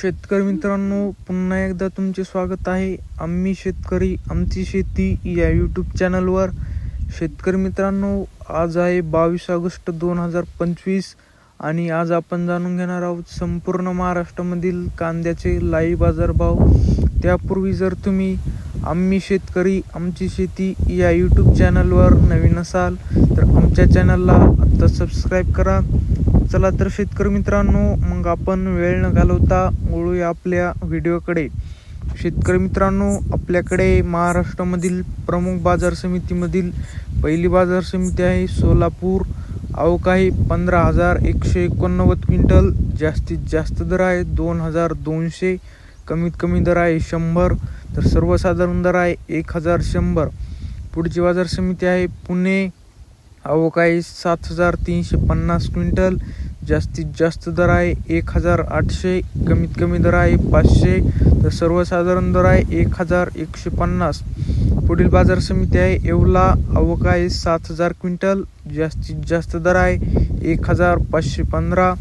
शेतकरी मित्रांनो, पुन्हा एकदा तुमचे स्वागत आहे आम्ही शेतकरी आमची शेती या यूट्यूब चॅनलवर. शेतकरी मित्रांनो, आज आहे 22 ऑगस्ट 2025 आणि आज आपण जाणून घेणार आहोत संपूर्ण महाराष्ट्रामधील कांद्याचे लाईव्ह बाजारभाव. त्यापूर्वी जर तुम्ही आम्ही शेतकरी आमची शेती या यूट्यूब चॅनलवर नवीन असाल तर आमच्या चॅनलला आत्ता सबस्क्राईब करा. चला तर शेतकरी मित्रांनो, मग आपण वेळ न घालवता वळूया आपल्या व्हिडिओकडे. शेतकरी मित्रांनो, आपल्याकडे महाराष्ट्रामधील प्रमुख बाजार समितीमधील पहिली बाजार समिती आहे सोलापूर. आवक आहे 15,189 क्विंटल. जास्तीत जास्त दर आहे 2,200. कमीत कमी दर आहे 100. तर सर्वसाधारण दर आहे 1,100. पुढची बाजार समिती आहे पुणे. आवक आहे 7,350 क्विंटल. जास्तीत जास्त दर आहे 1,800. कमीत कमी दर आहे 500. तर सर्वसाधारण दर आहे 1,150. पुढील बाजार समिती आहे येवला. आवक आहे 7,000 क्विंटल. जास्तीत जास्त दर आहे 1,515.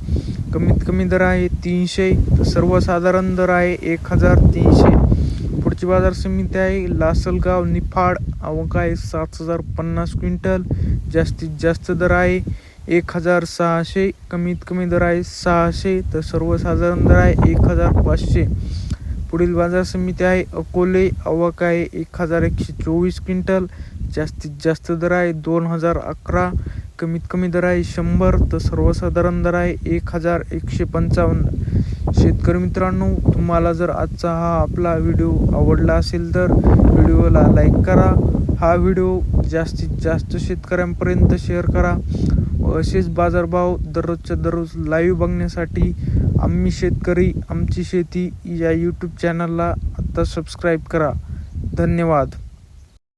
कमीत कमी दर आहे 300. तर सर्वसाधारण दर आहे 1,300. पुढची बाजार समिती आहे लासलगाव निफाड. आवक आहे 7,050 क्विंटल. जास्तीत जास्त दर आहे 1,600. कमीत कमी दर आहे 600. तर सर्वसाधारण दर आहे 1,500. पुढील बाजार समिती आहे अकोले. आवक आहे 1,124 क्विंटल. जास्तीत जास्त दर आहे 2,011. कमीत कमी दर आहे 100. तर सर्वसाधारण दर आहे 1,155. शेतकरी मित्रांनो, तुम्हाला जर आजचा हा आपला व्हिडिओ आवडला असेल तर व्हिडिओला लाईक करा. हा व्हिडिओ जास्तीत जास्त शेतकऱ्यांपर्यंत शेअर करा. असेच बाजारभाव दररोजच्या दररोज लाईव्ह बघण्यासाठी आम्ही शेतकरी आमची शेती या यूट्यूब चॅनलला आत्ता सबस्क्राईब करा. धन्यवाद.